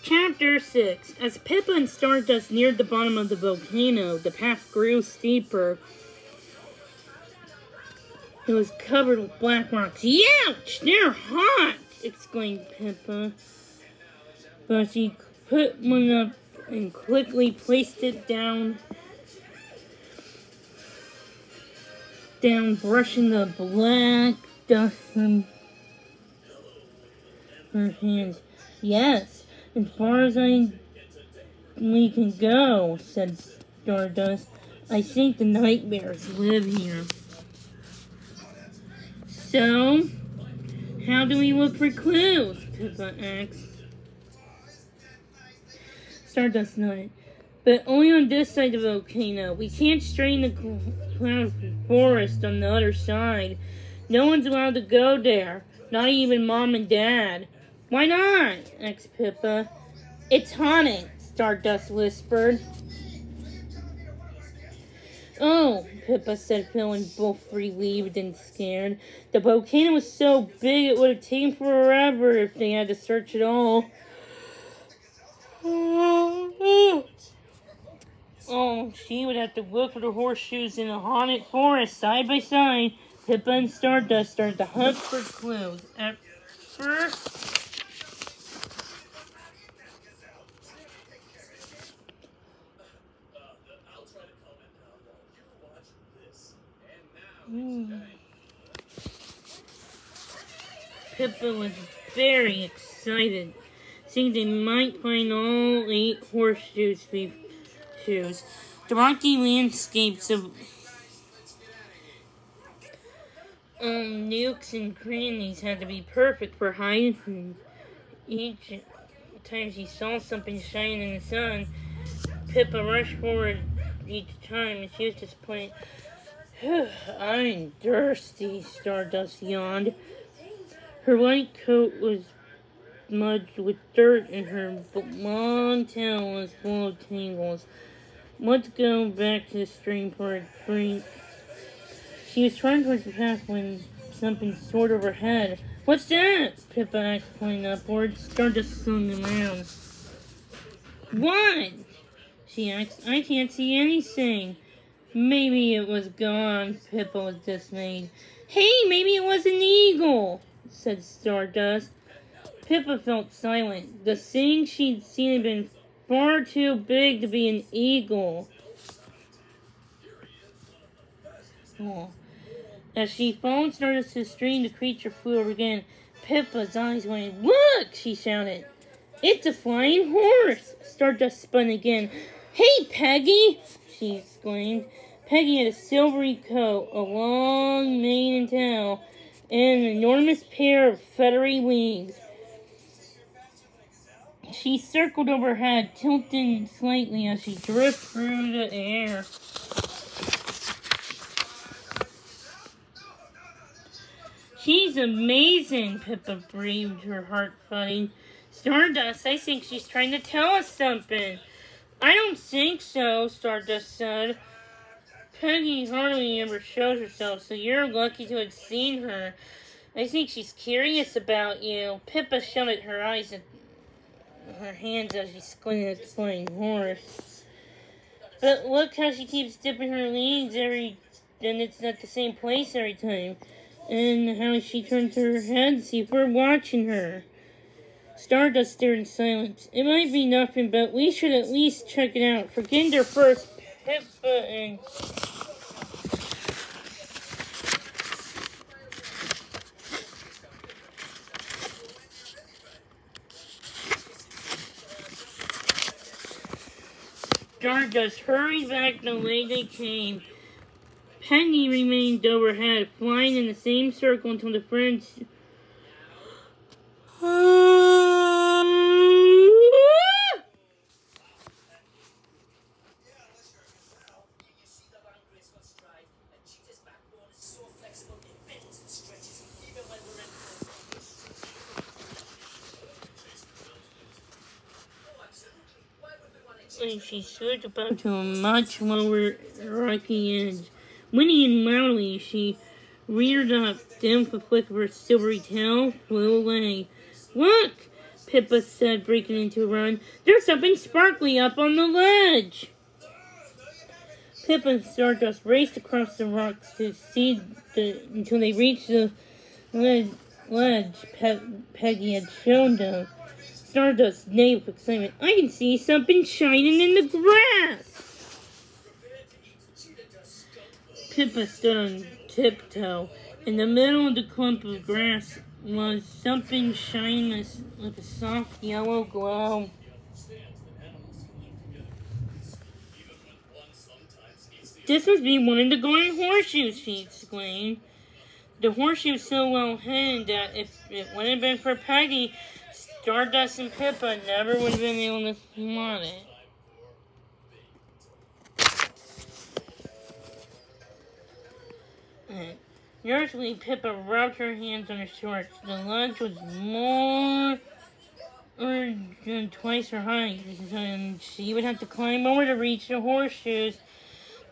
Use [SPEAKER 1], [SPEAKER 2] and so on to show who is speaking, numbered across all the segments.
[SPEAKER 1] Chapter 6. As Pippa and Stardust neared the bottom of the volcano, the path grew steeper. It was covered with black rocks. Ouch! They're hot! Exclaimed Pippa. But she put one up and quickly placed it down, brushing the black dust from her hands. Yes, as far as we can go, said Stardust. I think the nightmares live here. So, how do we look for clues? Pippa asked. Stardust nodded. But only on this side of the volcano. We can't strain the cloud forest on the other side. No one's allowed to go there. Not even Mom and Dad. Why not? Asked Pippa. It's haunted, Stardust whispered. Oh, Pippa said, feeling both relieved and scared. The volcano was so big it would have taken forever if they had to search it all. Oh, she would have to look for the horseshoes in a haunted forest side by side. Pippa and Stardust started to hunt for clues. At first, Pippa was very excited, seeing they might find all 8 horseshoes. The rocky landscapes of nooks and crannies had to be perfect for hiding. Each time she saw something shining in the sun, Pippa rushed forward each time, and she was disappointed. I'm thirsty, Stardust yawned. Her white coat was smudged with dirt, and her long tail was full of tangles. Let's go back to the stream for a drink. She was trying towards the path when something soared overhead. What's that? Pippa asked, pointing upwards. Stardust swung around. What? She asked. I can't see anything. Maybe it was gone. Pippa was dismayed. Hey, maybe it was an eagle, said Stardust. Pippa felt silent. The thing she'd seen had been far too big to be an eagle. Oh. As she followed Stardust to the stream, the creature flew over again. Pippa's eyes went, look, she shouted. It's a flying horse. Stardust spun again. Hey, Peggy, she exclaimed. Peggy had a silvery coat, a long mane and tail, and an enormous pair of feathery wings. She circled overhead, tilting slightly as she drifted through the air. She's amazing, Pippa breathed, her heart thudding. Stardust, I think she's trying to tell us something. I don't think so, Stardust said. Peggy hardly ever shows herself, so you're lucky to have seen her. I think she's curious about you. Pippa shut her eyes and her hands as she squinted at the flying horse. But look how she keeps dipping her legs and it's at the same place every time. And how she turns her head to see if we're watching her. Stardust stared in silence. It might be nothing, but we should at least check it out. For Ginger first, Pippa and... Stardust hurried back the way they came. Peggy remained overhead, flying in the same circle until the friends... and she stood about to a much lower rocky edge. Whinnying and loudly, she reared up, then with a flick of her silvery tail, flew away. Look! Pippa said, breaking into a run. There's something sparkly up on the ledge. Pippa and Stardust raced across the rocks to see until they reached the ledge Peggy had shown them. Stardust neighed with excitement. I can see something shining in the grass. Pippa stood on tiptoe. In the middle of the clump of grass was something shining with a soft yellow glow. This must be one of the golden horseshoes, she exclaimed. The horseshoe was so well hidden that if it wouldn't have been for Peggy, Stardust and Pippa never would have been able to spot it. Nervously, Pippa rubbed her hands on her shorts. The ledge was more than twice her height, and she would have to climb over to reach the horseshoes.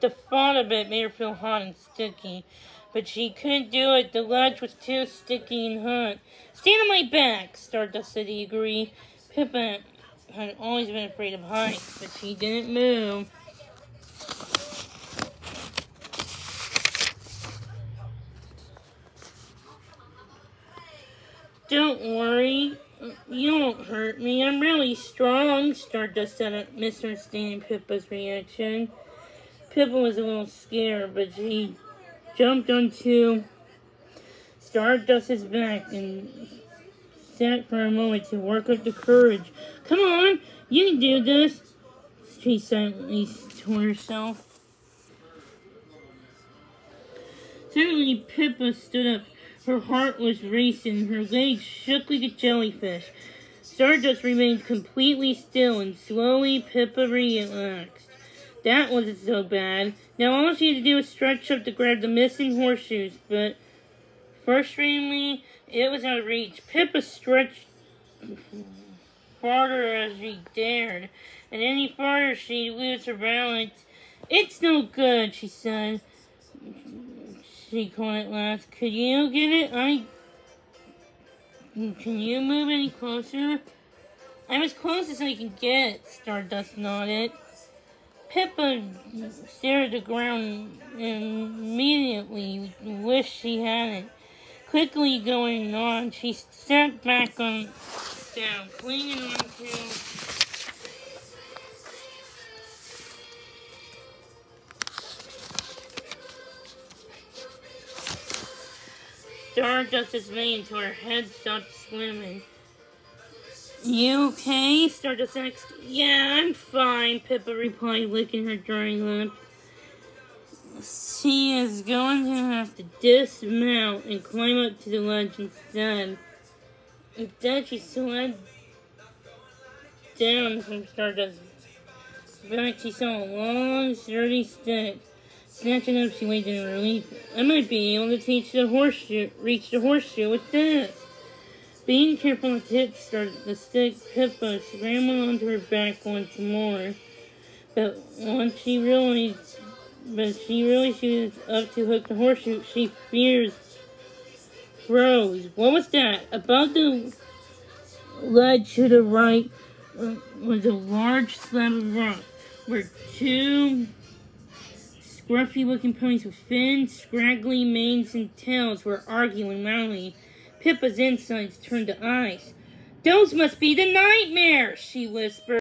[SPEAKER 1] The thought of it made her feel hot and sticky, but she couldn't do it. The ledge was too sticky and hot. Stand on my back, Stardust said eagerly. Pippa had always been afraid of heights, but she didn't move. Don't worry, you won't hurt me. I'm really strong, Stardust said, misunderstanding Pippa's reaction. Pippa was a little scared, but she jumped onto Stardust's back and sat for a moment to work up the courage. Come on, you can do this, she silently told herself. Suddenly, Pippa stood up. Her heart was racing. Her legs shook like a jellyfish. Stardust remained completely still, and slowly Pippa relaxed. That wasn't so bad. Now all she had to do was stretch up to grab the missing horseshoes, but frustratingly, it was out of reach. Pippa stretched farther as she dared, and any farther she'd lose her balance. It's no good, she said. She called at last. Could you get it? Can you move any closer? I'm as close as I can get, Stardust nodded. Pippa stared at the ground and immediately wished she hadn't. Quickly going on, she stepped back down, clinging onto Stardust's mane until her head stopped swimming. You okay? Stardust asked. Yeah, I'm fine, Pippa replied, licking her dry lips. She is going to have to dismount and climb up to the ledge instead. Instead, she slid down from Stardust's back. She saw a long, sturdy stick. Snatching up, she waited in relief. I might be able to reach the horseshoe with this. Being careful not to hit the stick, Pippa scrambled onto her back once more. But she realized she was up to hook the horseshoe, she fears froze. What was that? Above the ledge to the right was a large slab of rock, where two scruffy-looking ponies with thin, scraggly manes and tails were arguing loudly. Pippa's insides turned to ice. Those must be the nightmares, she whispered.